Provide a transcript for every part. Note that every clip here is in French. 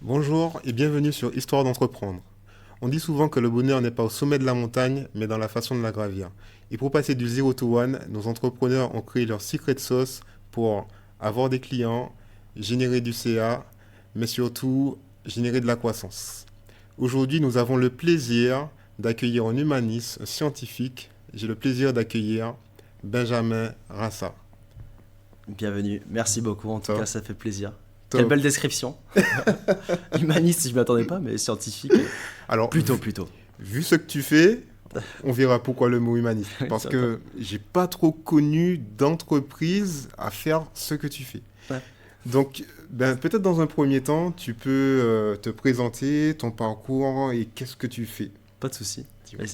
Bonjour et bienvenue sur Histoire d'entreprendre. On dit souvent que le bonheur n'est pas au sommet de la montagne, mais dans la façon de la gravir. Et pour passer du zero to one, nos entrepreneurs ont créé leur secret sauce pour avoir des clients, générer du CA, mais surtout générer de la croissance. Aujourd'hui, nous avons le plaisir d'accueillir en humaniste un scientifique. J'ai le plaisir d'accueillir Benjamin Rassa. Bienvenue, merci beaucoup, en tout Top. cas ça fait plaisir. Top. Quelle belle description. Humaniste, je ne m'attendais pas, mais scientifique, Alors, plutôt. vu ce que tu fais, on verra pourquoi le mot humaniste. Parce que j'ai pas trop connu d'entreprise à faire ce que tu fais. Ouais. Donc, peut-être dans un premier temps, tu peux te présenter, ton parcours et qu'est-ce que tu fais. Pas de souci. Dis-moi. Mais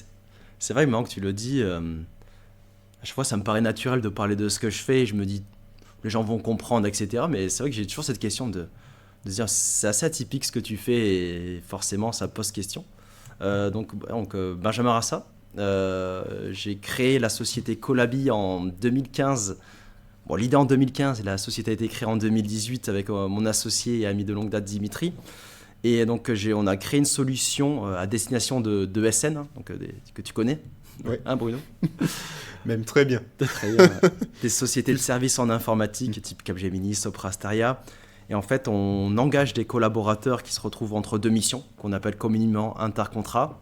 c'est vrai, maintenant que tu le dis, à chaque fois ça me paraît naturel de parler de ce que je fais et je me dis les gens vont comprendre, etc. Mais c'est vrai que j'ai toujours cette question de se dire c'est assez atypique ce que tu fais et forcément ça pose question. Benjamin Rassa, j'ai créé la société Colabi en 2015. Bon, l'idée en 2015 et la société a été créée en 2018 avec mon associé et ami de longue date Dimitri. Et donc on a créé une solution à destination de SN, hein, que tu connais, Ouais. hein, Bruno? Même très bien. Très bien. Des sociétés de services en informatique type Capgemini, Sopra Steria. Et en fait, on engage des collaborateurs qui se retrouvent entre deux missions, qu'on appelle communément intercontrat,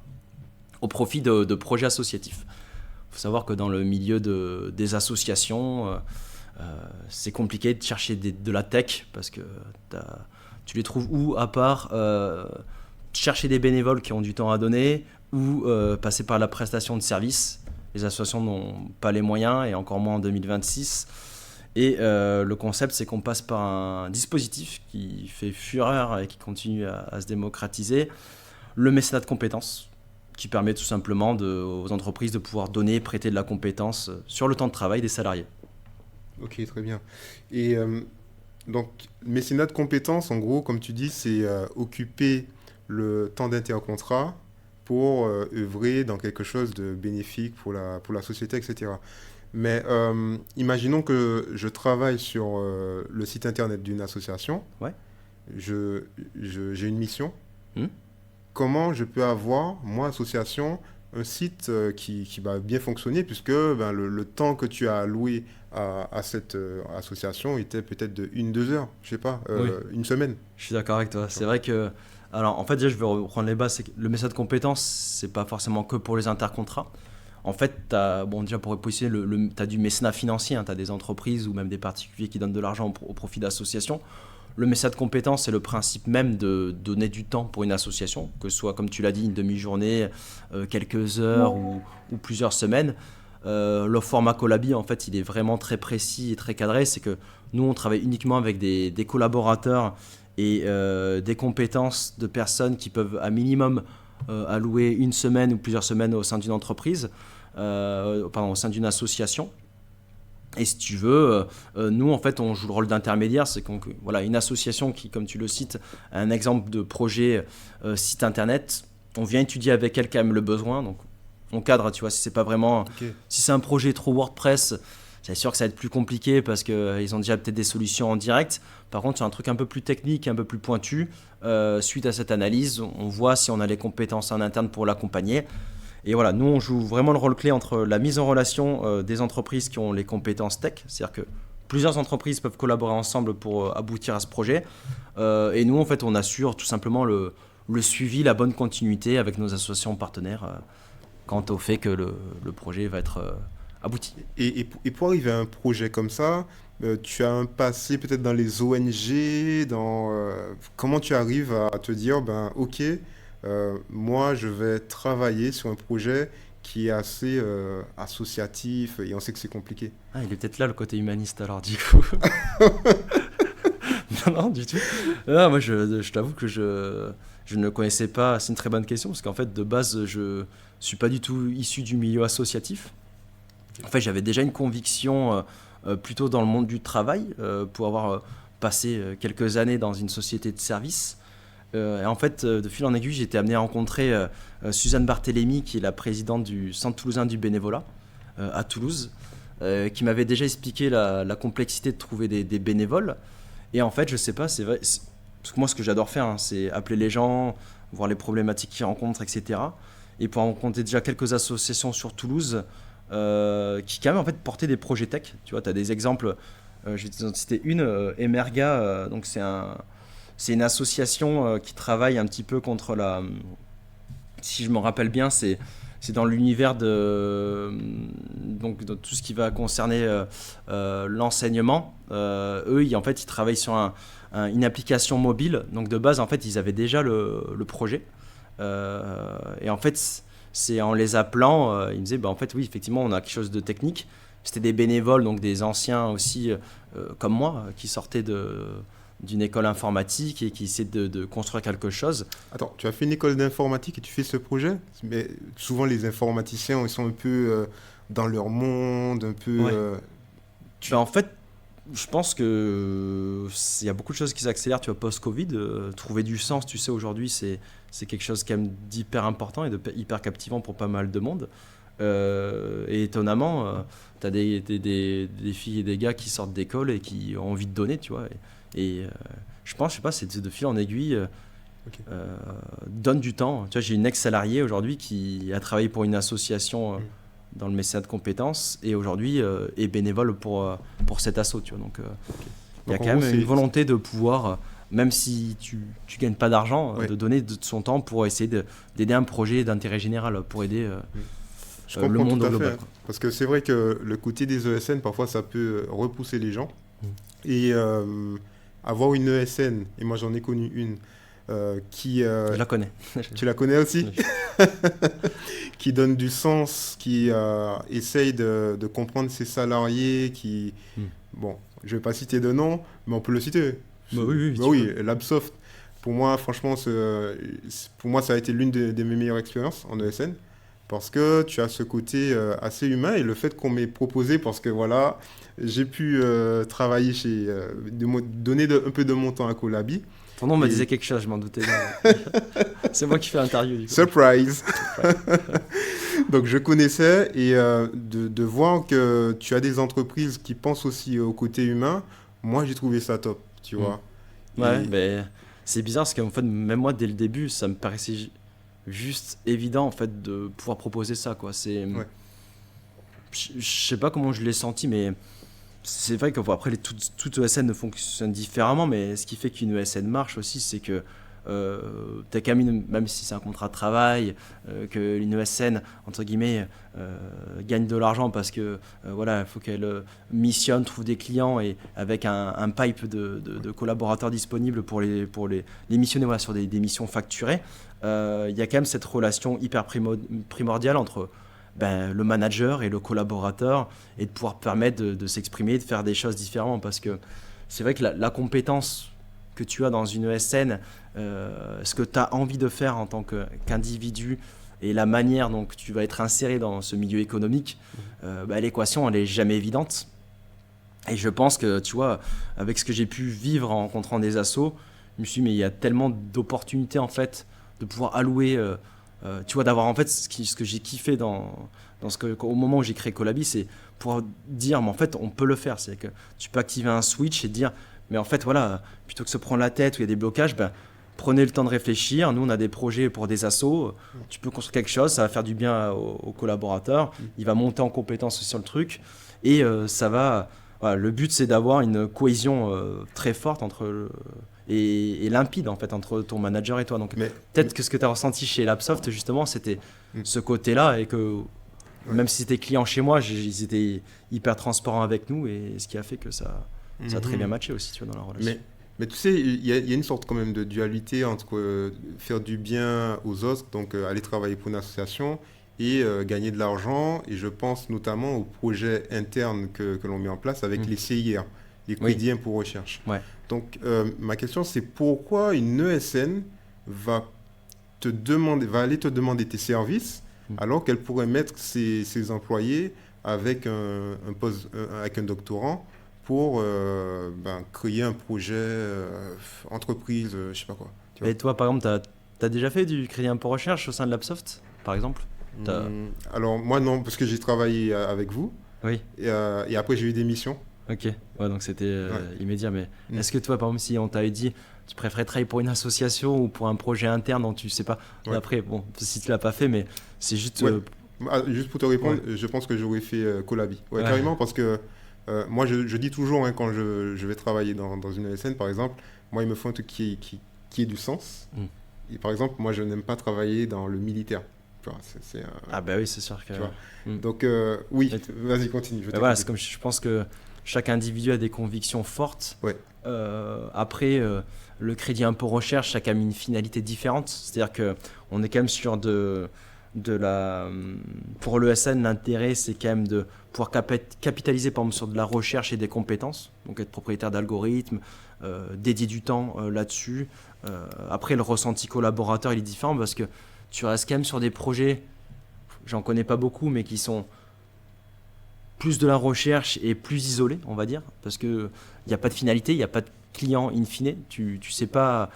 au profit de projets associatifs. Il faut savoir que dans le milieu des associations, c'est compliqué de chercher de la tech, parce que tu les trouves où, à part chercher des bénévoles qui ont du temps à donner, ou passer par la prestation de services. Les associations n'ont pas les moyens, et encore moins en 2026. Et le concept, c'est qu'on passe par un dispositif qui fait fureur et qui continue à se démocratiser, le mécénat de compétences, qui permet tout simplement aux entreprises de pouvoir donner et prêter de la compétence sur le temps de travail des salariés. Ok, très bien. Et donc, mécénat de compétences, en gros, comme tu dis, c'est occuper le temps d'intercontrat pour œuvrer dans quelque chose de bénéfique pour la société, etc. Mais imaginons que je travaille sur le site internet d'une association. Ouais. J'ai une mission. Hmm. Comment je peux avoir, moi, association, un site qui va bien fonctionner, puisque le temps que tu as alloué à cette association était peut-être de 1-2 heures, je sais pas, Oui. une semaine. Je suis d'accord avec toi. C'est vrai que... Alors, en fait, déjà, je vais reprendre les bases. C'est que le mécénat de compétences, c'est pas forcément que pour les intercontrats. En fait, déjà pour positionner, tu as du mécénat financier, hein, tu as des entreprises ou même des particuliers qui donnent de l'argent au profit d'associations. Le mécénat de compétences, c'est le principe même de donner du temps pour une association, que ce soit, comme tu l'as dit, une demi-journée, quelques heures ou plusieurs semaines. Le format Colabi, en fait, il est vraiment très précis et très cadré. C'est que nous, on travaille uniquement avec des collaborateurs et des compétences de personnes qui peuvent à minimum allouer une semaine ou plusieurs semaines au sein d'une entreprise, au sein d'une association. Et si tu veux, nous en fait on joue le rôle d'intermédiaire, c'est voilà, une association qui, comme tu le cites, a un exemple de projet site internet, on vient étudier avec elle quand même le besoin, donc on cadre, tu vois, si c'est pas vraiment, Ok. si c'est un projet trop WordPress, c'est sûr que ça va être plus compliqué parce qu'ils ont déjà peut-être des solutions en direct. Par contre, sur un truc un peu plus technique, un peu plus pointu, suite à cette analyse, on voit si on a les compétences en interne pour l'accompagner. Et voilà, nous, on joue vraiment le rôle clé entre la mise en relation des entreprises qui ont les compétences tech, c'est-à-dire que plusieurs entreprises peuvent collaborer ensemble pour aboutir à ce projet. Et nous, en fait, on assure tout simplement le suivi, la bonne continuité avec nos associations partenaires quant au fait que le projet va être abouti. Et pour arriver à un projet comme ça, tu as un passé peut-être dans les ONG, comment tu arrives à te dire, ok, moi je vais travailler sur un projet qui est assez associatif et on sait que c'est compliqué. Ah, il est peut-être là le côté humaniste alors du coup. Non, du tout. Non, moi je t'avoue que je ne connaissais pas, c'est une très bonne question parce qu'en fait de base je suis pas du tout issu du milieu associatif. En fait j'avais déjà une conviction plutôt dans le monde du travail pour avoir passé quelques années dans une société de services. Et en fait, de fil en aiguille, j'ai été amené à rencontrer Suzanne Barthélémy, qui est la présidente du Centre toulousain du bénévolat à Toulouse, qui m'avait déjà expliqué la complexité de trouver des bénévoles. Et en fait, je sais pas, c'est vrai, parce que moi, ce que j'adore faire, hein, c'est appeler les gens, voir les problématiques qu'ils rencontrent, etc. Et pour en compter déjà quelques associations sur Toulouse qui, quand même, en fait, portaient des projets tech. Tu vois, tu as des exemples. Je vais te citer une, Emerga. Donc, c'est une association qui travaille un petit peu contre la. Si je me rappelle bien, c'est dans l'univers donc, de tout ce qui va concerner l'enseignement. En fait, ils travaillent sur une application mobile. Donc, de base, en fait, ils avaient déjà le projet. Et en fait, c'est en les appelant, ils me disaient, en fait, oui, effectivement, on a quelque chose de technique. C'était des bénévoles, donc des anciens aussi, comme moi, qui sortaient d'une école informatique et qui essaient de construire quelque chose. Attends, tu as fait une école d'informatique et tu fais ce projet? Mais souvent, les informaticiens, ils sont un peu dans leur monde, un peu... Ouais. En fait, je pense que il y a beaucoup de choses qui s'accélèrent, tu vois, post-Covid. Trouver du sens, tu sais, aujourd'hui, c'est quelque chose quand même d'hyper important et hyper captivant pour pas mal de monde. Et étonnamment, tu as des filles et des gars qui sortent d'école et qui ont envie de donner, tu vois. Et je pense, je sais pas, c'est de fil en aiguille, Ok. donne du temps. Tu vois, j'ai une ex-salariée aujourd'hui qui a travaillé pour une association dans le mécénat de compétences et aujourd'hui est bénévole pour cet asso, tu vois. Donc, il y a Donc, en quand gros, même une volonté de pouvoir, même si tu gagnes pas d'argent, Ouais. de donner de son temps pour essayer d'aider un projet d'intérêt général, pour aider Je le comprends monde tout au à fait, global, hein. quoi. Parce que c'est vrai que le côté des ESN, parfois, ça peut repousser les gens. Et avoir une ESN, et moi j'en ai connu une, qui... Je la connais. tu la connais aussi? Qui donne du sens, qui essaye de comprendre ses salariés, qui... Hmm. Bon, je vais pas citer de nom, mais on peut le citer. Bah oui, Bah tu oui, peux. Labsoft, pour moi, franchement, pour moi, ça a été l'une de mes meilleures expériences en ESN. Parce que tu as ce côté assez humain et le fait qu'on m'ait proposé, parce que voilà, j'ai pu travailler donner un peu de mon temps à Colabi. Ton nom me Et disait quelque chose, je m'en doutais bien. C'est moi qui fais l'interview, du coup. surprise! Ouais. Donc je connaissais et de voir que tu as des entreprises qui pensent aussi au côté humain, moi j'ai trouvé ça top, tu Hmm. vois. Ouais, Et mais c'est bizarre parce qu'en fait, même moi, dès le début, ça me paraissait juste évident en fait de pouvoir proposer ça, quoi. ouais. Je sais pas comment je l'ai senti, mais c'est vrai qu'après, toute ESN ne fonctionne différemment, mais ce qui fait qu'une ESN marche aussi, c'est que t'as quand même si c'est un contrat de travail, que une ESN, entre guillemets, gagne de l'argent parce que voilà, il faut qu'elle missionne, trouve des clients et avec un pipe de collaborateurs disponibles pour les missionner, voilà, sur des missions facturées. Il y a quand même cette relation hyper primordiale entre le manager et le collaborateur et de pouvoir permettre de s'exprimer, de faire des choses différemment parce que c'est vrai que la compétence que tu as dans une ESN, ce que tu as envie de faire en tant qu'individu et la manière dont tu vas être inséré dans ce milieu économique, l'équation elle est jamais évidente. Et je pense que tu vois, avec ce que j'ai pu vivre en rencontrant des assos, je me suis dit mais il y a tellement d'opportunités en fait de pouvoir allouer tu vois, d'avoir en fait ce que j'ai kiffé au moment où j'ai créé Colabi, c'est pouvoir dire, mais en fait, on peut le faire. C'est que tu peux activer un switch et dire, mais en fait, voilà, plutôt que se prendre la tête où il y a des blocages, prenez le temps de réfléchir. Nous, on a des projets pour des assos. Tu peux construire quelque chose, ça va faire du bien aux collaborateurs. Il va monter en compétence sur le truc. Et ça va. Voilà, le but, c'est d'avoir une cohésion très forte et limpide en fait entre ton manager et toi. Donc Mais, peut-être que ce que tu as ressenti chez Labsoft justement c'était Mm. ce côté-là et que Ouais. même si c'était client chez moi, ils étaient hyper transparents avec nous et ce qui a fait que ça a très bien matché aussi, tu vois, dans la relation. mais tu sais, il y a une sorte quand même de dualité entre faire du bien aux autres, donc aller travailler pour une association, et gagner de l'argent. Et je pense notamment aux projets internes que l'on met en place avec Mm. les CIR, les Oui. crédits impôt recherche. Ouais. Donc ma question c'est pourquoi une ESN va aller te demander tes services Mm. alors qu'elle pourrait mettre ses employés avec un poste, avec un doctorant pour créer un projet, entreprise, je sais pas quoi. Tu vois. Et toi, par exemple, tu as déjà fait du crédit impôt recherche au sein de Labsoft, par exemple? T'as- Alors moi non, parce que j'ai travaillé avec vous Oui. et après j'ai eu des missions. Ok, ouais, donc c'était immédiat. Mais Mm. est-ce que toi, par exemple, si on t'avait dit tu préférais travailler pour une association ou pour un projet interne dont tu sais pas, Ouais. après, bon, si tu l'as pas fait, mais c'est juste. Ouais. Juste pour te répondre, Ouais. je pense que j'aurais fait Colabi. Ouais, Ouais. carrément, parce que moi, je dis toujours, hein, quand je vais travailler dans une ESN, par exemple, moi, il me faut un truc qui ait du sens. Mm. Et par exemple, moi, je n'aime pas travailler dans le militaire. Tu vois, Ah, bah oui, c'est sûr que. tu vois. Mm. Donc, oui, Et- vas-y, continue. Mais voilà, c'est comme je pense que chaque individu a des convictions fortes. Ouais. Après, le crédit impôt recherche, chacun a mis une finalité différente. C'est-à-dire que on est quand même sur pour l'ESN, l'intérêt, c'est quand même de pouvoir capitaliser par exemple sur de la recherche et des compétences. Donc être propriétaire d'algorithmes, dédier du temps là-dessus. Après, le ressenti collaborateur, il est différent parce que tu restes quand même sur des projets, j'en connais pas beaucoup, mais qui sont plus de la recherche et plus isolé, on va dire, parce que il n'y a pas de finalité, il n'y a pas de client in fine. Tu sais pas,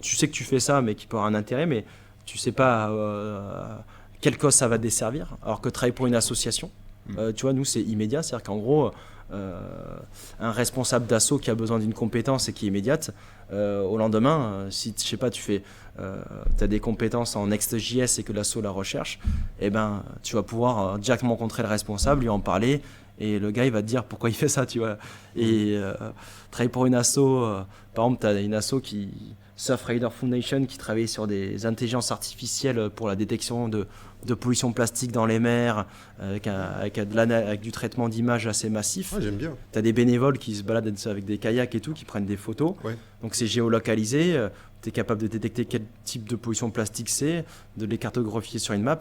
tu sais que tu fais ça, mais qui peut avoir un intérêt, mais tu sais pas quelle cause ça va desservir. Alors que travailler pour une association, tu vois, nous c'est immédiat, c'est-à-dire qu'en gros, un responsable d'asso qui a besoin d'une compétence et qui est immédiate, au lendemain, si je sais pas, tu as des compétences en Next.js et que l'asso la recherche, eh ben, tu vas pouvoir directement rencontrer le responsable, lui en parler, et le gars il va te dire pourquoi il fait ça, tu vois. Et travailler pour une asso, par exemple, tu as une asso Surfrider Foundation qui travaille sur des intelligences artificielles pour la détection de pollution plastique dans les mers, avec du traitement d'images assez massif. Ah, j'aime bien. Tu as des bénévoles qui se baladent avec des kayaks et tout, qui prennent des photos. Ouais. Donc c'est géolocalisé, tu es capable de détecter quel type de pollution plastique c'est, de les cartographier sur une map.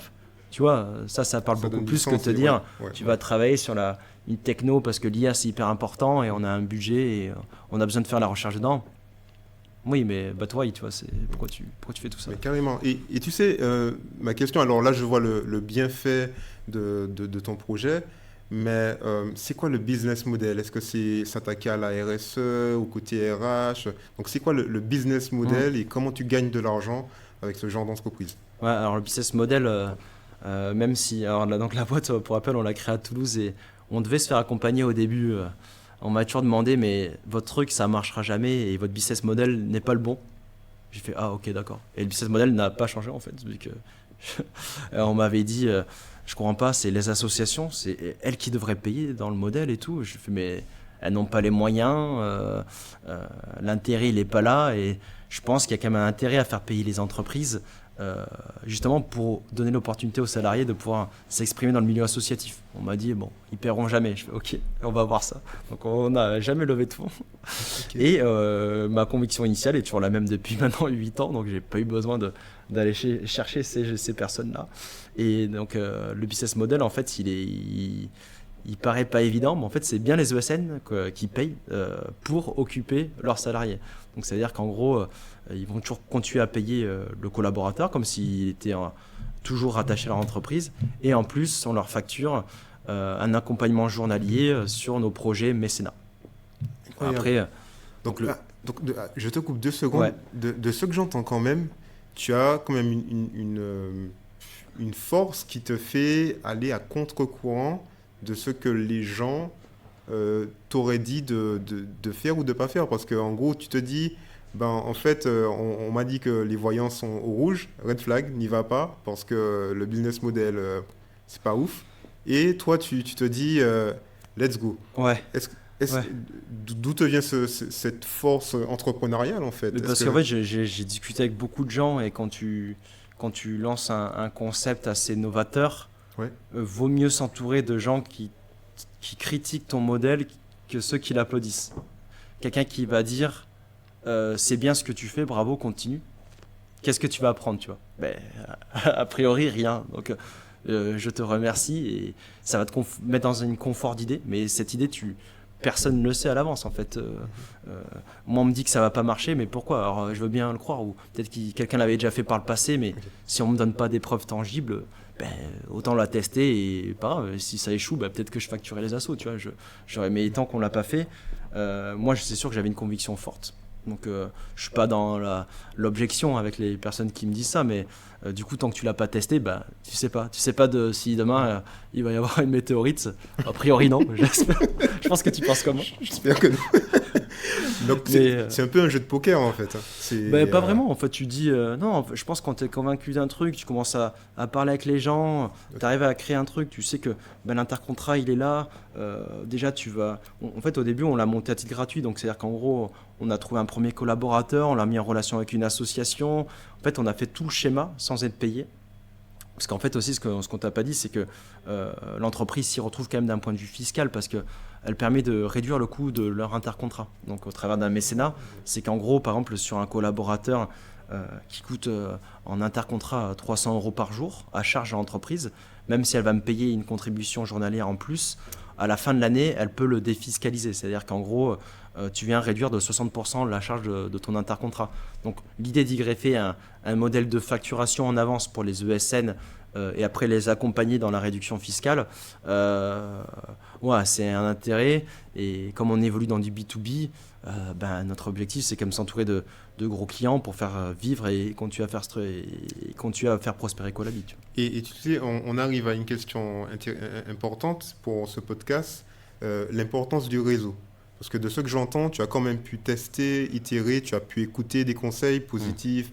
Tu vois, ça parle Ça beaucoup donne du plus que de sens, te dire ouais, tu ouais. vas travailler sur une techno parce que l'IA c'est hyper important et on a un budget et on a besoin de faire la recherche dedans. Oui, mais toi, tu vois, pourquoi tu fais tout ça? Mais carrément. Et tu sais, ma question, alors là, je vois le bienfait de ton projet, mais c'est quoi le business model? Est-ce que c'est s'attaquer à la RSE, au côté RH? Donc, c'est quoi le business model et comment tu gagnes de l'argent avec ce genre d'entreprise? Ouais, alors le business model, même si, alors là, donc la boîte, pour rappel, on l'a créée à Toulouse et on devait se faire accompagner au début. On m'a toujours demandé, mais votre truc, ça marchera jamais et votre business model n'est pas le bon. J'ai fait, ah ok, d'accord. Et le business model n'a pas changé en fait, vu que on m'avait dit, je comprends pas, c'est les associations, c'est elles qui devraient payer dans le modèle et tout. Je fais, mais elles n'ont pas les moyens, l'intérêt il est pas là et je pense qu'il y a quand même un intérêt à faire payer les entreprises. Justement pour donner l'opportunité aux salariés de pouvoir s'exprimer dans le milieu associatif. On m'a dit, bon, ils paieront jamais. Je fais, ok, on va voir ça. Donc on n'a jamais levé de fonds. Okay. Et ma conviction initiale est toujours la même depuis maintenant 8 ans, donc j'ai pas eu besoin d'aller chercher ces personnes-là. Et donc le business model, en fait, il paraît pas évident, mais en fait, c'est bien les ESN qui payent pour occuper leurs salariés. Donc, c'est-à-dire qu'en gros, ils vont toujours continuer à payer le collaborateur comme s'il était toujours rattaché à leur entreprise. Et en plus, on leur facture un accompagnement journalier sur nos projets mécénat. Après, donc je te coupe 2 secondes. Ouais. De ce que j'entends quand même, tu as quand même une force qui te fait aller à contre-courant de ce que les gens t'auraient dit de faire ou de ne pas faire. Parce qu'en gros, tu te dis, ben, en fait, on m'a dit que les voyants sont au rouge, red flag, n'y va pas, parce que le business model, c'est pas ouf. Et toi, tu te dis, let's go. Ouais. D'où te vient cette force entrepreneuriale, en fait? Parce qu'en fait, j'ai discuté avec beaucoup de gens, et quand tu lances un concept assez novateur, ouais. Vaut mieux s'entourer de gens qui critiquent ton modèle que ceux qui l'applaudissent. Quelqu'un qui va dire c'est bien ce que tu fais, bravo, continue. Qu'est-ce que tu vas apprendre, tu vois? A priori, rien. Donc, je te remercie et ça va te mettre dans un confort d'idée. Mais cette idée, personne ne le sait à l'avance, en fait. Moi, on me dit que ça va pas marcher, mais pourquoi? Alors, je veux bien le croire. Ou peut-être que quelqu'un l'avait déjà fait par le passé, mais si on me donne pas des preuves tangibles, autant la tester et pas grave, si ça échoue, peut-être que je facturerai les assos, tu vois. Mais tant qu'on l'a pas fait, moi c'est sûr que j'avais une conviction forte. Donc je suis pas dans l'objection avec les personnes qui me disent ça, mais du coup tant que tu l'as pas testé, bah tu sais pas si demain il va y avoir une météorite. A priori non, j'espère. Je pense que tu penses comme moi. J'espère que non. Donc c'est un peu un jeu de poker en fait. Pas vraiment, en fait tu dis non, je pense que quand tu es convaincu d'un truc, tu commences à parler avec les gens, tu arrives à créer un truc, tu sais que l'intercontrat il est là, déjà en fait au début on l'a monté à titre gratuit, donc c'est à dire qu'en gros on a trouvé un premier collaborateur, on l'a mis en relation avec une association, en fait on a fait tout le schéma sans être payé. Parce qu'en fait aussi, ce qu'on t'a pas dit, c'est que l'entreprise s'y retrouve quand même d'un point de vue fiscal parce qu'elle permet de réduire le coût de leur intercontrat. Donc au travers d'un mécénat, c'est qu'en gros, par exemple, sur un collaborateur qui coûte en intercontrat 300 € par jour à charge à l'entreprise, même si elle va me payer une contribution journalière en plus, à la fin de l'année, elle peut le défiscaliser. C'est-à-dire qu'en gros, tu viens réduire de 60% la charge de ton intercontrat. Donc l'idée d'y greffer un modèle de facturation en avance pour les ESN et après les accompagner dans la réduction fiscale, c'est un intérêt. Et comme on évolue dans du B2B, notre objectif c'est comme s'entourer de gros clients pour faire vivre et continuer à faire prospérer Colabi. Et tu sais, on arrive à une question importante pour ce podcast, l'importance du réseau. Parce que de ce que j'entends, tu as quand même pu tester, itérer, tu as pu écouter des conseils positifs.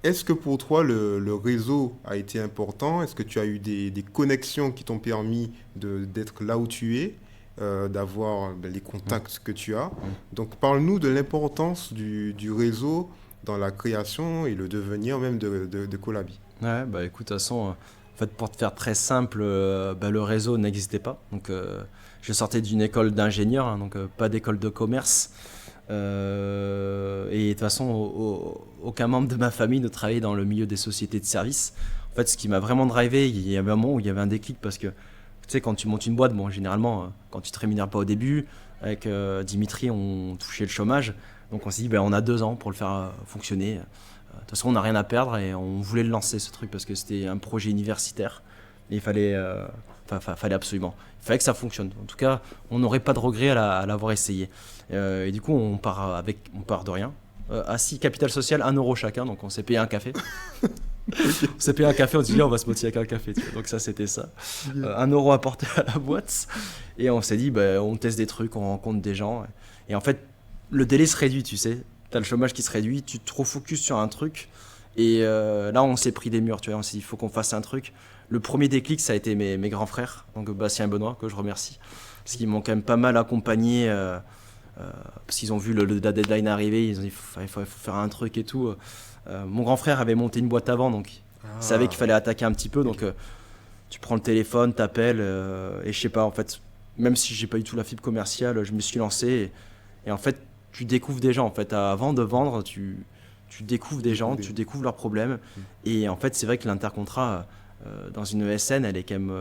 Est-ce que pour toi, le réseau a été important? Est-ce que tu as eu des connexions qui t'ont permis d'être là où tu es, d'avoir les contacts que tu as? Donc, parle-nous de l'importance du réseau dans la création et le devenir même de Colabi. Ouais, écoute, de toute façon, en fait, pour te faire très simple, le réseau n'existait pas. Donc, je sortais d'une école d'ingénieur, hein, donc pas d'école de commerce. Et de toute façon, aucun membre de ma famille ne travaillait dans le milieu des sociétés de services. En fait, ce qui m'a vraiment drivé, il y avait un moment où il y avait un déclic parce que, tu sais, quand tu montes une boîte, généralement, quand tu ne te rémunères pas au début, avec Dimitri, on touchait le chômage. Donc, on s'est dit, on a 2 ans pour le faire fonctionner. De toute façon, on n'a rien à perdre et on voulait le lancer, ce truc, parce que c'était un projet universitaire. Et il fallait absolument. Il fallait que ça fonctionne. En tout cas, on n'aurait pas de regret à l'avoir essayé. Et du coup, on part de rien. Assis, capital social, 1 € chacun. Donc, on s'est payé un café. On s'est payé un café, on s'est dit, on va se motiver avec un café. Donc, ça, c'était ça. 1 € apporté à la boîte. Et on s'est dit, on teste des trucs, on rencontre des gens. Et en fait, le délai se réduit, tu sais. Tu as le chômage qui se réduit, tu te refocus sur un truc. Et là, on s'est pris des murs, tu vois. On s'est dit, il faut qu'on fasse un truc. Le premier déclic, ça a été mes grands frères, donc Bastien et Benoît, que je remercie. Parce qu'ils m'ont quand même pas mal accompagné. Parce qu'ils ont vu la deadline arriver, ils ont dit, il faut faire un truc et tout. Mon grand frère avait monté une boîte avant, donc il savait qu'il fallait attaquer un petit peu. Donc tu prends le téléphone, t'appelles, et je sais pas, en fait, même si j'ai pas eu tout la fibre commerciale, je me suis lancé. Et en fait, tu découvres des gens. En fait, avant de vendre, tu découvres des gens, tu découvres leurs problèmes. Et en fait, c'est vrai que l'intercontrat, dans une ESN, elle est quand même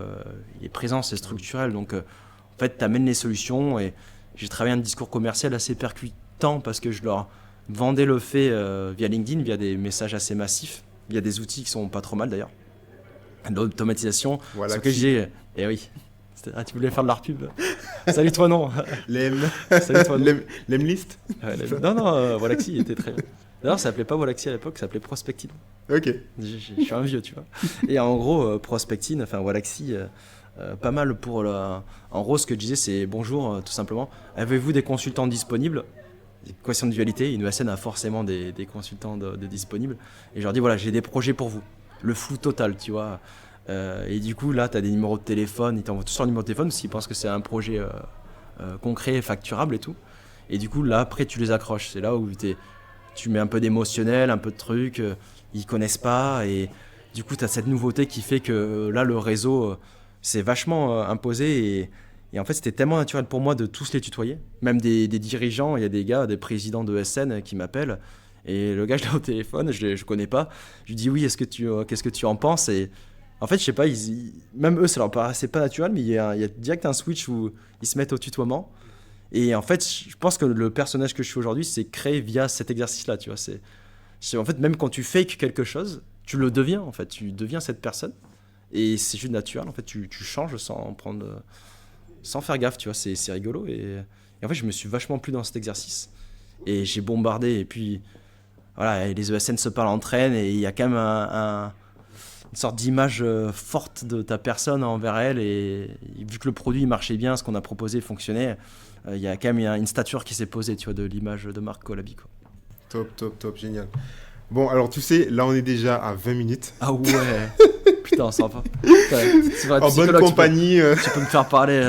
il est présent, c'est structurel. Donc, en fait, tu amènes les solutions. Et j'ai travaillé un discours commercial assez percutant parce que je leur vendais le fait via LinkedIn, via des messages assez massifs, via des outils qui sont pas trop mal d'ailleurs. L'automatisation, voilà ce que j'ai. Eh oui. Tu voulais faire de la repub. Salut toi non. Salut toi non. L'Emlist. Non, Walaxy était très bien. D'ailleurs, ça s'appelait pas Walaxy à l'époque, ça s'appelait Prospectine. Ok. Je suis un vieux, tu vois. Et en gros, Prospectine, enfin Walaxy, pas mal pour En gros, ce que je disais, c'est bonjour, tout simplement. Avez-vous des consultants disponibles? Question de dualité, une ESN a forcément des consultants de disponibles. Et je leur dis, voilà, j'ai des projets pour vous. Le flou total, tu vois. Et du coup, là, tu as des numéros de téléphone, ils t'envoient tous leur numéro de téléphone parce qu'ils pensent que c'est un projet concret, facturable et tout. Et du coup, là, après, tu les accroches. C'est là où tu mets un peu d'émotionnel, un peu de trucs, ils connaissent pas. Et du coup, tu as cette nouveauté qui fait que là, le réseau s'est vachement imposé. Et en fait, c'était tellement naturel pour moi de tous les tutoyer. Même des dirigeants, il y a des gars, des présidents de SN qui m'appellent. Et le gars, je l'ai au téléphone, je ne connais pas. Je lui dis oui, qu'est-ce que tu en penses? Et en fait, je sais pas, même eux, ça leur paraissait pas naturel, mais il y a direct un switch où ils se mettent au tutoiement. Et en fait, je pense que le personnage que je suis aujourd'hui, c'est créé via cet exercice-là, tu vois. En fait, même quand tu fakes quelque chose, tu le deviens, en fait. Tu deviens cette personne. Et c'est juste naturel, en fait. Tu changes sans faire gaffe, tu vois. C'est rigolo. Et en fait, je me suis vachement plu dans cet exercice. Et j'ai bombardé. Et puis, voilà, et les ESN se parlent entre elles. Et il y a quand même une sorte d'image forte de ta personne envers elle. Et vu que le produit marchait bien, ce qu'on a proposé fonctionnait, il y a quand même une stature qui s'est posée, tu vois, de l'image de marque Colabi, quoi. Top, génial. Bon, alors tu sais, là on est déjà à 20 minutes. Ah ouais. Putain, on s'en va. Tu vas être En bonne psychologue, compagnie. tu peux me faire parler.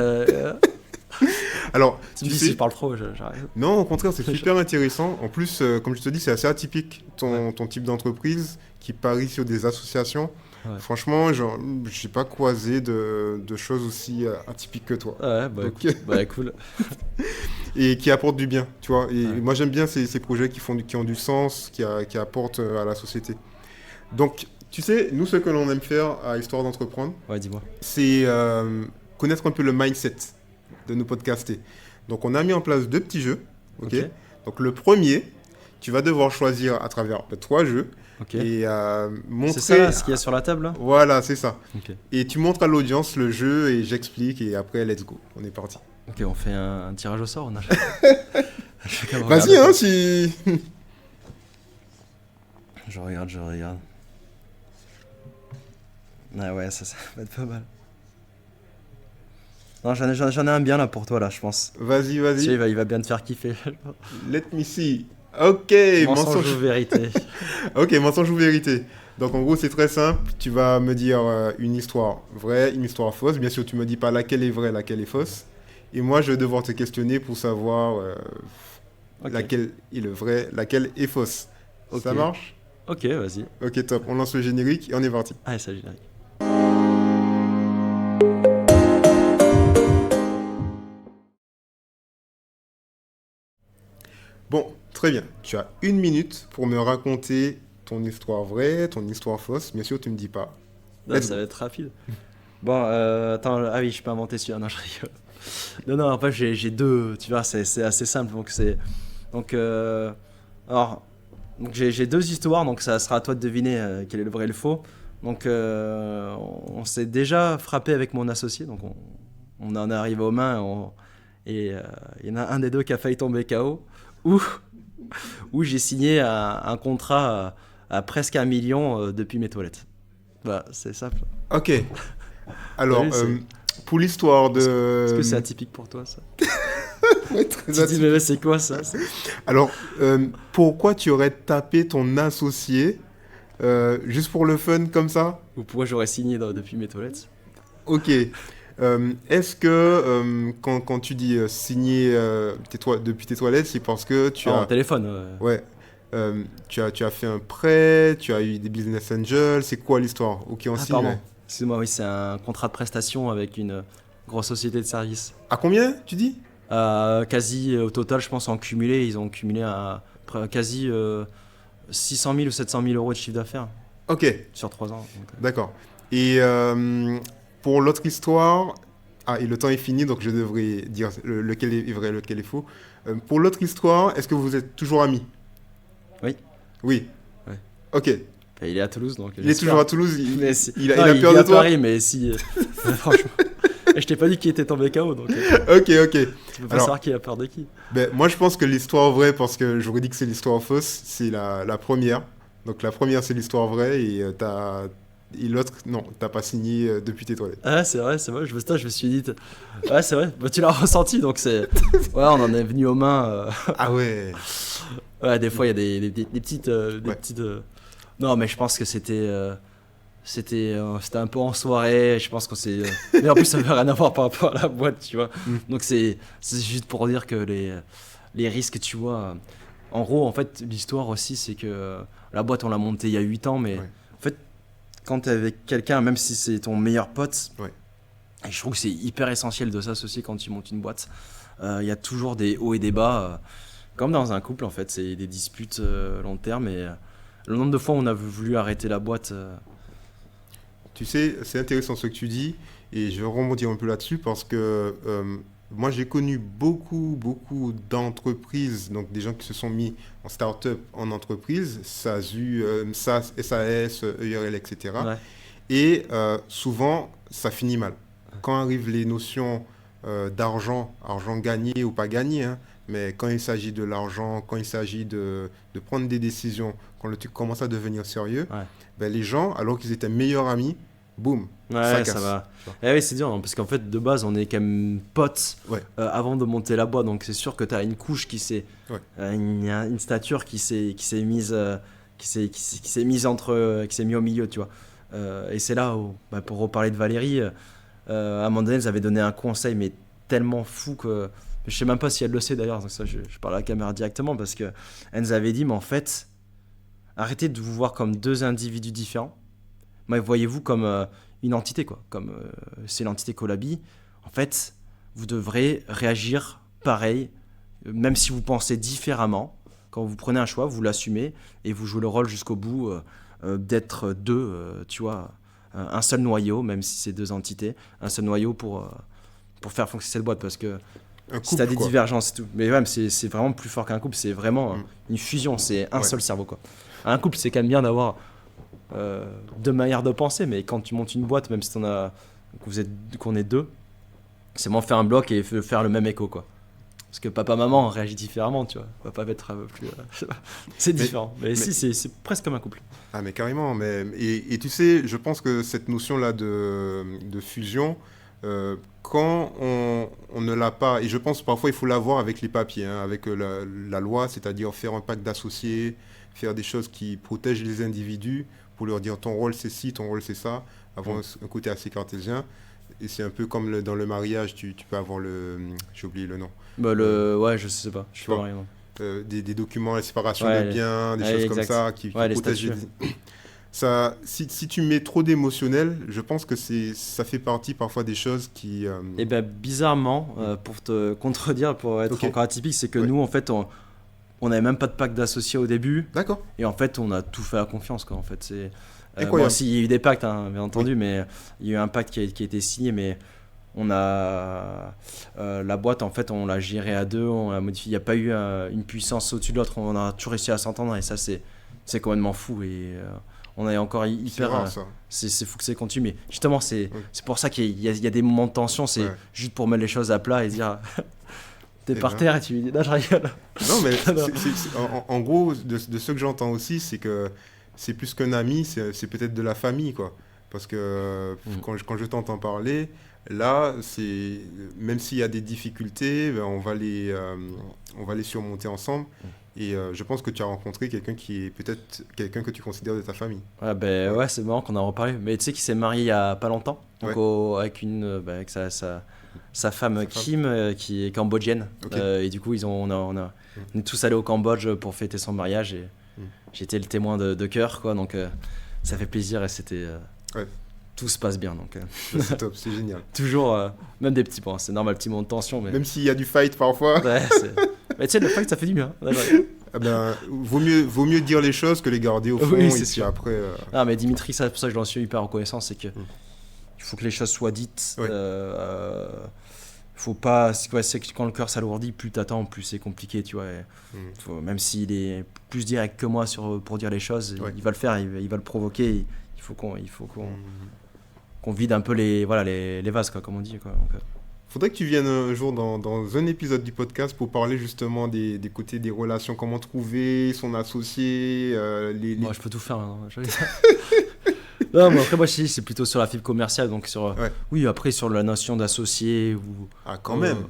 Alors, Tu me tu dis sais, si je parle trop, j'arrive. non, au contraire, c'est super intéressant. En plus, comme je te dis, c'est assez atypique ton type d'entreprise qui parie sur des associations. Ouais. Franchement, genre, je n'ai pas croisé de choses aussi atypiques que toi. Ouais, bah, Donc, écoute, bah cool. et qui apportent du bien, tu vois. Et Ouais. moi, j'aime bien ces projets qui ont du sens, qui apportent à la société. Donc, tu sais, nous, ce que l'on aime faire à Histoire d'entreprendre, Ouais, dis-moi. c'est connaître un peu le mindset de nos podcaster. Donc, on a mis en place 2 petits jeux. Ok. Ok. Donc, le premier, tu vas devoir choisir à travers 3 jeux Ok. et montrer. C'est ça là, ce qu'il y a sur la table là? Voilà, c'est ça. Ok. Et tu montres à l'audience le jeu et j'explique et après, let's go. On est parti. Ok, on fait un tirage au sort. On a... Vas-y, hein, si. Je regarde. Ah ouais, ça va être pas mal. Non, j'en ai un bien là pour toi là, je pense. Vas-y, Tu sais, vas-y. il va bien te faire kiffer. Let me see. Ok, Mensonge ou vérité? Ok, mensonge ou vérité. Donc en gros, c'est très simple. Tu vas me dire une histoire vraie, une histoire fausse. Bien sûr, tu me dis pas laquelle est vraie, laquelle est fausse. Et moi, je vais devoir te questionner pour savoir Ok. laquelle est le vrai, laquelle est fausse. Ok. Ça marche? Ok, vas-y. Ok, top. On lance le générique et on est parti. Allez, ça générique. Bon, très bien. Tu as 1 minute pour me raconter ton histoire vraie, ton histoire fausse. Bien sûr, tu me dis pas. Là, Let's ça go. va être rapide. Bon, attends, ah oui, je peux inventer celui-là. Non, je rigole. Non, en fait, j'ai deux, tu vois, c'est assez simple. Donc, alors, donc j'ai deux histoires, donc ça sera à toi de deviner quel est le vrai et le faux. Donc, on s'est déjà frappé avec mon associé, donc on en est arrivé aux mains, et il y en a un des deux qui a failli tomber KO, où, où j'ai signé un contrat à presque 1 million depuis mes toilettes. Voilà, c'est simple. Ok. T'as Alors, vu, pour l'histoire est-ce que c'est de... atypique pour toi, ça? Ouais, très Tu te dis, mais c'est quoi ça? Alors, pourquoi tu aurais tapé ton associé juste pour le fun comme ça? Ou pourquoi j'aurais signé depuis mes toilettes? Ok. Est-ce que quand tu dis signer depuis tes toilettes, c'est parce que tu Ah, en as... téléphone. Ouais. Tu as fait un prêt, tu as eu des business angels, c'est quoi l'histoire? Ok, on Ah, signe. pardon. Ouais. Excuse-moi, oui, c'est un contrat de prestation avec une grosse société de services. À combien, tu dis? Quasi, au total, je pense, en cumulé, ils ont cumulé quasi 600 000 ou 700 000 euros de chiffre d'affaires Ok, sur 3 ans. Donc, d'accord. Et pour l'autre histoire... Ah, et le temps est fini, donc je devrais dire lequel est vrai, lequel est faux. Pour l'autre histoire, est-ce que vous êtes toujours amis? oui. Oui. Ouais. Ok. Enfin, il est à Toulouse, donc Il est toujours à Toulouse, Mais si- il Non, a peur vit de à toi? Paris, mais si. Franchement. Et je t'ai pas dit qui était tombé KO, donc Ok. tu peux pas Alors, savoir qui a peur de qui. ben, moi je pense que l'histoire vraie, parce que j'aurais dit que c'est l'histoire fausse, c'est la première. Donc la première c'est l'histoire vraie et et l'autre, non, t'as pas signé depuis tes toilettes. Ah, c'est vrai, je me suis dit. Ouais, c'est vrai, bah, tu l'as ressenti, donc c'est. Ouais, on en est venu aux mains. Ah ouais. Ouais, des fois, il y a des petites. Ouais. Non, mais je pense que c'était un peu en soirée. Je pense qu'on s'est. Mais en plus, ça veut rien à voir par rapport à la boîte, tu vois. Mm. Donc, c'est juste pour dire que les risques, tu vois. En gros, en fait, l'histoire aussi, c'est que la boîte, on l'a montée il y a 8 ans, mais Ouais. en fait, quand t'es avec quelqu'un, même si c'est ton meilleur pote, Ouais. et je trouve que c'est hyper essentiel de s'associer quand tu montes une boîte. Il y a toujours des hauts et des bas. Comme dans un couple, en fait, c'est des disputes long terme. Et le nombre de fois où on a voulu arrêter la boîte. Tu sais, c'est intéressant ce que tu dis, et je vais rebondir un peu là-dessus parce que moi j'ai connu beaucoup d'entreprises, donc des gens qui se sont mis en start-up, en entreprise, SASU, SAS, SAS, EURL, etc. Ouais. Et souvent, ça finit mal. Quand arrivent les notions d'argent, argent gagné ou pas gagné, hein, Mais quand il s'agit de l'argent, quand il s'agit de prendre des décisions, quand le truc commence à devenir sérieux, Ouais. ben, les gens, alors qu'ils étaient meilleurs amis, boum, ça Ouais, casse. ça va. Tu vois. Eh oui, c'est dur, hein, parce qu'en fait, de base, on est quand même potes Ouais, avant de monter la boîte, donc c'est sûr que tu as une couche ouais. une stature qui s'est mise, qui s'est mise qui s'est mis au milieu, tu vois. Et c'est là où, bah, pour reparler de Valérie, à un moment donné, elle avait donné un conseil, mais tellement fou que je sais même pas si elle le sait d'ailleurs, donc ça, je parle à la caméra directement, parce que elle nous avait dit, mais en fait, arrêtez de vous voir comme deux individus différents. Mais voyez-vous comme une entité, quoi. Comme c'est l'entité Colabi. En fait, vous devrez réagir pareil, même si vous pensez différemment. Quand vous prenez un choix, vous l'assumez et vous jouez le rôle jusqu'au bout d'être deux, tu vois, un seul noyau, même si c'est deux entités, un seul noyau pour faire fonctionner cette boîte. Parce que Un si tu as couple, des quoi. divergences et tout, mais ouais, mais c'est vraiment plus fort qu'un couple, c'est vraiment une fusion, c'est un Ouais. seul cerveau, quoi. Un couple, c'est quand même bien d'avoir deux manières de penser, mais quand tu montes une boîte, même si qu'on est deux, c'est moins faire un bloc et faire le même écho, quoi. Parce que papa-maman réagit différemment, tu vois. Papa va être un peu plus. C'est différent. Mais si, c'est presque comme un couple. Ah, mais carrément. Et tu sais, je pense que cette notion-là de fusion, quand on ne l'a pas, et je pense parfois il faut l'avoir avec les papiers, hein, avec la loi, c'est-à-dire faire un pacte d'associés, faire des choses qui protègent les individus pour leur dire ton rôle c'est ci, ton rôle c'est ça, avoir un côté assez cartésien. Et c'est un peu comme dans le mariage, tu peux avoir j'ai oublié le nom. Bah, ouais, je sais pas. Je Tu sais pas vois. rien. Des documents, la séparation Ouais, de biens, des ouais, choses comme exact. ça qui Ouais, les protègent statuts. ça, si tu mets trop d'émotionnel, je pense que ça fait partie parfois des choses qui... Et ben bizarrement, pour te contredire, pour être Ok. encore atypique, c'est que Ouais. nous, en fait, on n'avait même pas de pacte d'associés au début. D'accord. Et en fait, on a tout fait à confiance, quoi. En fait, c'est bon, Incroyable. si, il y a eu des pactes, hein, bien entendu, mais il y a eu un pacte qui a été signé, mais on a la boîte, en fait, on l'a gérée à deux, on l'a modifiée. Il n'y a pas eu une puissance au-dessus de l'autre. On a toujours réussi à s'entendre, et ça, c'est complètement fou. Et on est encore C'est hyper. rare, ça. C'est fou que c'est continu, mais justement, c'est Oui. pour ça qu'il y a des moments de tension. C'est Ouais. juste pour mettre les choses à plat et dire t'es Eh par ben. terre et tu lui dis non, je rigole. Non, mais Non. en gros, de ce que j'entends aussi, c'est que c'est plus qu'un ami, c'est peut-être de la famille, quoi. Parce que quand je t'entends parler, là, même s'il y a des difficultés, ben, on va les surmonter ensemble. Et je pense que tu as rencontré quelqu'un qui est peut-être quelqu'un que tu considères de ta famille. Ouais, ben ouais, c'est marrant qu'on en reparle. Mais tu sais qu'il s'est marié il y a pas longtemps, donc avec avec sa femme Sa Kim qui est cambodgienne. Ok. Et du coup, on est tous allés au Cambodge pour fêter son mariage et j'étais le témoin de cœur, quoi. Donc ça fait plaisir et c'était. Ouais. Tout se passe bien, donc C'est top, c'est génial. toujours, même des petits points, c'est normal, petit moment de tension, mais Même s'il y a du fight parfois, ouais, mais tu sais, le fact, ça fait du bien. Ouais, eh ben, vaut mieux dire les choses que les garder au fond. Oui, et c'est puis sûr. après, Ah, mais Dimitri, ça, c'est pour ça que je l'en suis hyper reconnaissant, c'est que il faut que les choses soient dites. Ouais. Faut pas, c'est que quand le cœur s'alourdit, plus t'attends, plus c'est compliqué, tu vois. Même s'il est plus direct que moi pour dire les choses, il va le faire, il va le provoquer. Il faut qu'on vide un peu les vases, quoi, comme on dit, quoi. Donc, faudrait que tu viennes un jour dans un épisode du podcast pour parler justement des côtés des relations, comment trouver son associé, moi, je peux tout faire. Hein, non, mais après, moi, c'est plutôt sur la fibre commerciale, donc oui, après, sur la notion d'associé ou. Ah, quand même.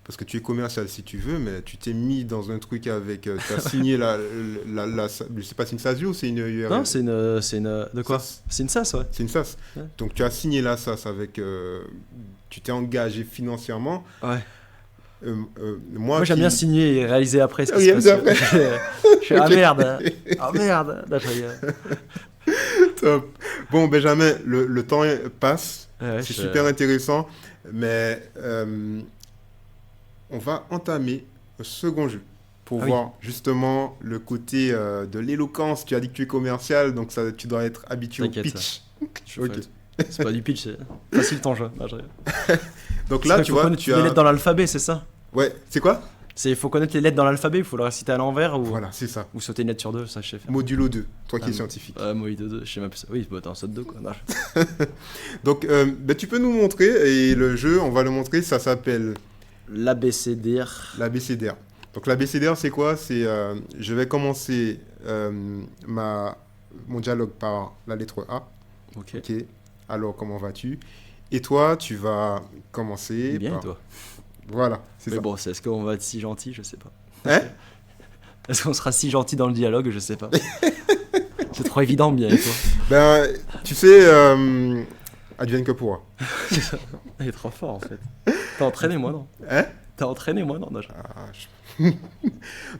Parce que tu es commercial si tu veux, mais tu t'es mis dans un truc avec. Tu as signé je sais pas, c'est une SASU ou c'est une URL? Non, c'est une. De quoi? C'est une SAS, ouais. C'est une SAS. Ouais. Donc tu as signé la SAS avec. Tu t'es engagé financièrement. Ouais. Moi j'aime bien signer et réaliser après ce qui Oui, se passe. après. Je fais, ah merde. Ah merde. Là, Top. Bon, Benjamin, le temps passe. ouais, C'est super intéressant. Mais on va entamer un second jeu pour voir justement le côté de l'éloquence. Tu as dit que tu es commercial, donc ça, tu dois être habitué au pitch. Ok. C'est pas du pitch, c'est facile ton jeu. Donc là, tu vois, tu as les lettres dans l'alphabet, c'est ça? Ouais, c'est quoi? Il faut connaître les lettres dans l'alphabet, il faut le réciter à l'envers ou... Voilà, c'est ça. Ou sauter une lettre sur deux, ça je sais faire. Modulo 2, toi qui es scientifique. Modulo 2, je sais même plus ça. Oui, bah, t'en sautes deux, quoi. Donc, tu peux nous montrer, et le jeu, on va le montrer, ça s'appelle... L'ABCDR. L'ABCDR. Donc l'abécédaire, c'est quoi? C'est je vais commencer mon dialogue par la lettre A. Ok. Ok. Alors, comment vas-tu? Et toi, tu vas commencer Bien, par... et toi? Voilà, c'est Mais ça. bon, est-ce qu'on va être si gentil? Je sais pas. Hein? Est-ce qu'on sera si gentil dans le dialogue? Je sais pas. C'est trop évident, bien, et toi? Ben, tu sais, advienne que pourra. Il est trop fort, en fait. T'as entraîné, moi, non? Hein? T'as entraîné, moi, non? Non, Ah,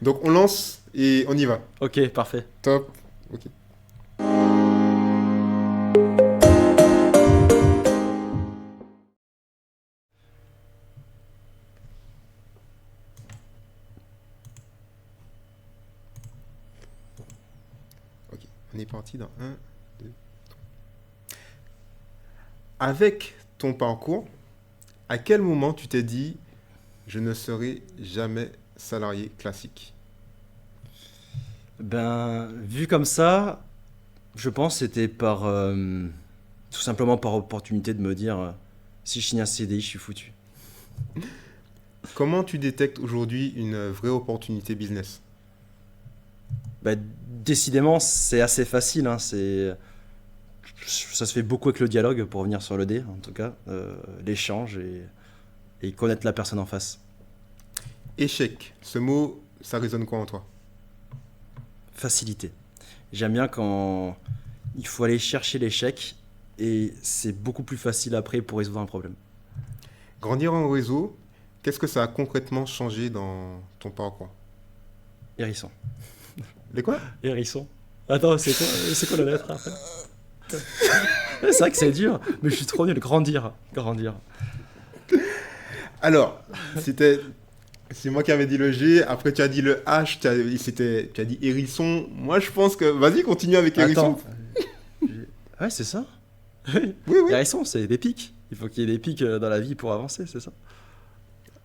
Donc, on lance et on y va. Ok, parfait. Top. Ok. Ok. On est parti dans un, 2. Avec ton parcours, à quel moment tu t'es dit, je ne serai jamais salarié classique? Ben, vu comme ça, je pense que c'était tout simplement par opportunité de me dire, si je signe un CDI, je suis foutu. Comment tu détectes aujourd'hui une vraie opportunité business? Ben, décidément, c'est assez facile, hein, ça se fait beaucoup avec le dialogue, pour revenir sur le D, en tout cas, l'échange et connaître la personne en face. Échec, ce mot, ça résonne quoi en toi? Facilité. J'aime bien quand il faut aller chercher l'échec et c'est beaucoup plus facile après pour résoudre un problème. Grandir en réseau, qu'est-ce que ça a concrètement changé dans ton parcours? Hérisson. Les quoi? Hérisson. Attends, c'est quoi la lettre après? C'est vrai que c'est dur, mais je suis trop nul. Grandir. Alors, c'est moi qui avais dit le G, après tu as dit le H, tu as dit hérisson. Moi je pense que... Vas-y, continue avec hérisson. Attends. Ouais, c'est ça. Oui, oui. Hérisson, c'est des pics. Il faut qu'il y ait des pics dans la vie pour avancer, c'est ça.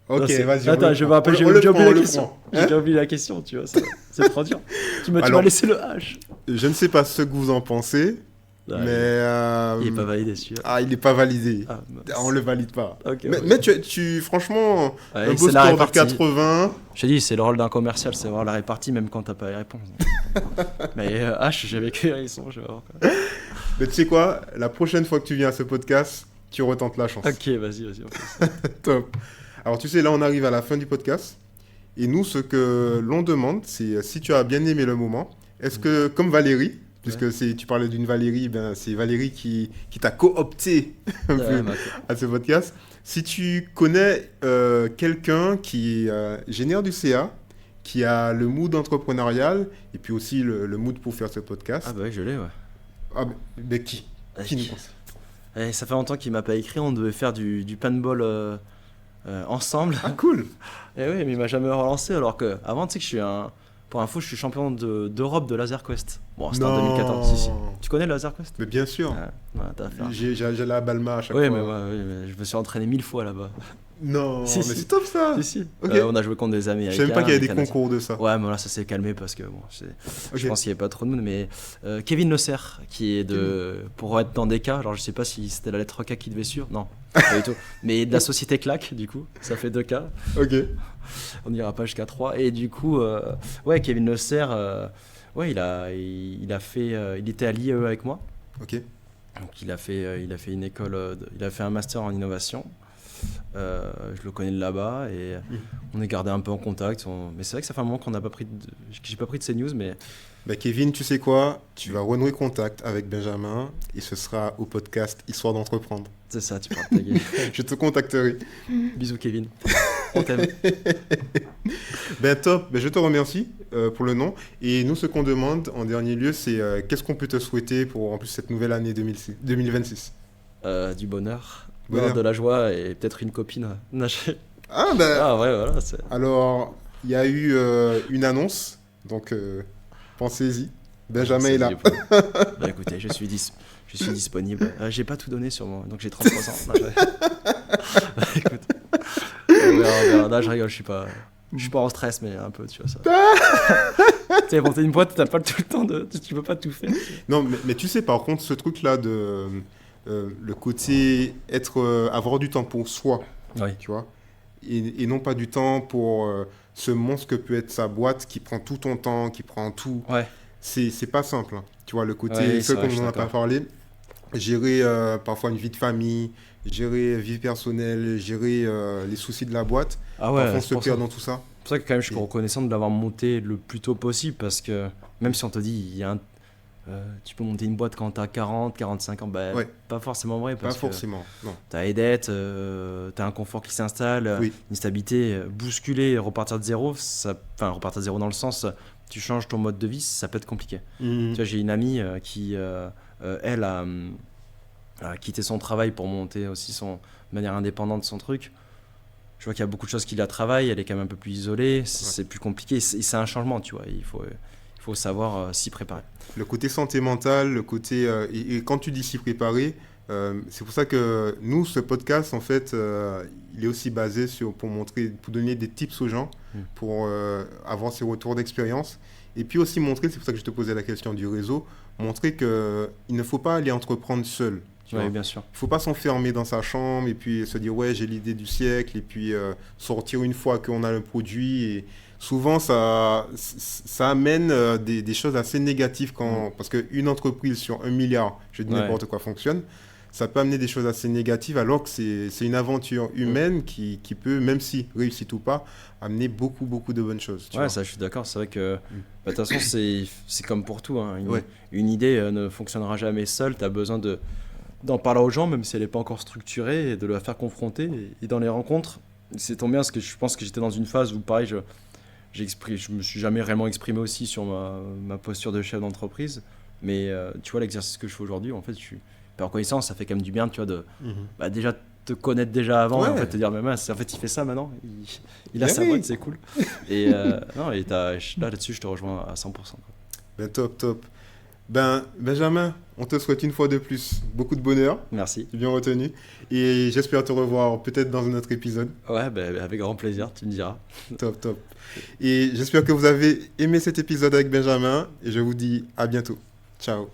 Ok, Non, vas-y. Attends, j'ai on le déjà prend, oublié on la le question. prend. J'ai Hein? déjà oublié la question, tu vois. C'est trop dur. Tu m'as Alors, laissé le H. Je ne sais pas ce que vous en pensez, Ouais, mais... il est pas validé, celui-là. Ah, il n'est pas validé. Ah, mince. On le valide pas. Ok, mais ouais. mais franchement, Ouais, un beau c'est la score de répartie. 80. Je t'ai dit, c'est le rôle d'un commercial, c'est voir la répartie même quand t'as pas les réponses. Mais H, j'ai vécu hérisson, je vais voir. Quoi. Mais tu sais quoi? La prochaine fois que tu viens à ce podcast, tu retentes la chance. Ok, vas-y, on fait ça. Top. Alors tu sais, là on arrive à la fin du podcast. Et nous, ce que l'on demande, c'est si tu as bien aimé le moment, est-ce que, comme Valérie, puisque tu parlais d'une Valérie, ben, c'est Valérie qui t'a coopté un peu Ouais, bah, à ce podcast. Si tu connais quelqu'un qui génère du CA, qui a le mood entrepreneurial, et puis aussi le mood pour faire ce podcast, ah bah oui, je l'ai, ouais. ah, mais qui nous conseille? Ça fait longtemps qu'il m'a pas écrit, on devait faire du paintball ensemble. Ah, cool. Et oui, mais il m'a jamais relancé, alors que avant, tu sais que je suis pour info, je suis champion d'Europe de Laser Quest. Bon, c'était en Non. 2014, si. Tu connais le Laser Quest? Mais bien sûr. Ouais, t'as fait un- J'ai la Balma à chaque Oui, fois. mais je me suis entraîné 1000 fois là-bas. Non, Si, mais si. c'est top ça. Si, si. Ok. On a joué contre des Américains. Je savais pas qu'il y avait des Canadiens. concours de ça. Ouais, mais là, ça s'est calmé parce que bon, Ok. je pense qu'il n'y avait pas trop de monde. Mais Kevin Le Cerf, qui est pour être dans des cas, alors je sais pas si c'était la lettre K qui devait suivre, non, pas du tout. Mais de la société Clac, du coup, ça fait 2 cas. Ok. On n'ira pas jusqu'à 3. Et du coup, ouais, Kevin Le Cerf, ouais, il était à l'IAE avec moi. Ok. Donc il a fait une école, il a fait un master en innovation. Je le connais de là-bas et on est gardé un peu en contact. Mais c'est vrai que ça fait un moment que j'ai pas pris de ces news, mais Bah Kevin, tu sais quoi? Tu vas renouer contact avec Benjamin et ce sera au podcast Histoire d'entreprendre. c'est ça, tu pourras te taguer. Je te contacterai. Bisous Kevin, on t'aime. Ben top, ben, je te remercie pour le nom. Et nous, ce qu'on demande en dernier lieu, c'est qu'est-ce qu'on peut te souhaiter pour en plus cette nouvelle année 2026? Du bonheur, Bonheur. de la joie et peut-être une copine. Ah ben, Ah ouais, voilà. alors, il y a eu une annonce, donc pensez-y. Benjamin est là. Bah écoutez, je suis disponible. J'ai pas tout donné sur moi, donc j'ai 33 ans. Non, Bah, écoute, on verra. Là, je rigole, je suis pas en stress, mais un peu, tu vois ça. Tu sais, monter une boîte, t'as pas tout le temps tu peux pas tout faire. Non, mais tu sais, par contre, ce truc-là de le côté avoir du temps pour soi, Oui. tu vois, et non pas du temps pour ce monstre que peut être sa boîte qui prend tout ton temps, qui prend tout. Ouais, C'est pas simple, hein. Tu vois, le côté, ouais, ce c'est vrai, je qu'on suis n'en a pas d'accord. parlé, gérer parfois une vie de famille, gérer vie personnelle, gérer les soucis de la boîte. Ah ouais, Parfois, on c'est se pour ça. perd dans tout ça. C'est pour ça que quand même je suis Et reconnaissant de l'avoir monté le plus tôt possible parce que même si on te dit tu peux monter une boîte quand t'as 40, 45 ans, bah ouais, pas forcément vrai pas parce que forcément. Non. t'as des dettes, t'as un confort qui s'installe, Oui. une stabilité, bousculer, repartir de zéro, enfin repartir de zéro dans le sens tu changes ton mode de vie, ça peut être compliqué. Tu Mhm. vois, j'ai une amie qui elle a quitté son travail pour monter aussi de manière indépendante son truc. Je vois qu'il y a beaucoup de choses qui la travaillent, elle est quand même un peu plus isolée, Ouais. c'est plus compliqué, c'est un changement, tu vois, il faut savoir s'y préparer. Le côté santé mentale, le côté... et quand tu dis s'y préparer, c'est pour ça que nous, ce podcast, en fait, il est aussi basé sur, pour montrer, pour donner des tips aux gens, Mm. pour avoir ces retours d'expérience. Et puis aussi montrer, c'est pour ça que je te posais la question du réseau, montrer que il ne faut pas aller entreprendre seul. Tu Oui, vois. bien sûr. Il ne faut pas s'enfermer dans sa chambre et puis se dire, ouais, j'ai l'idée du siècle, et puis sortir une fois qu'on a le produit. Et souvent, ça amène des choses assez négatives Mm. parce qu'une entreprise sur 1 milliard, je dis Ouais. n'importe quoi, fonctionne. Ça peut amener des choses assez négatives alors que c'est une aventure Mm. humaine qui peut, même si réussite ou pas, amener beaucoup, beaucoup de bonnes choses. Tu Ouais, vois. ça, je suis d'accord. C'est vrai que, Mm. bah, de toute façon, c'est comme pour tout, hein. Ouais, Une idée ne fonctionnera jamais seule. Tu as besoin d'en parler aux gens, même si elle n'est pas encore structurée, et de la faire confronter. Et dans les rencontres, c'est tombé bien parce que je pense que j'étais dans une phase où, pareil, je me suis jamais réellement exprimé aussi sur ma posture de chef d'entreprise. Mais tu vois, l'exercice que je fais aujourd'hui, en fait, je suis hyper reconnaissant. Ça fait quand même du bien, tu vois, mhm. bah, déjà te connaître déjà avant et en fait Ouais, te dire mais mince, en fait il fait ça maintenant, il a ben sa boîte, oui, c'est cool. Et non, et là-dessus je te rejoins à 100%, quoi. ben top, top. Ben, Benjamin, on te souhaite une fois de plus beaucoup de bonheur, Merci. j'ai bien retenu, et j'espère te revoir peut-être dans un autre épisode. Ouais, bah, avec grand plaisir, tu me diras. Top, top. Et j'espère que vous avez aimé cet épisode avec Benjamin, et je vous dis à bientôt. Ciao.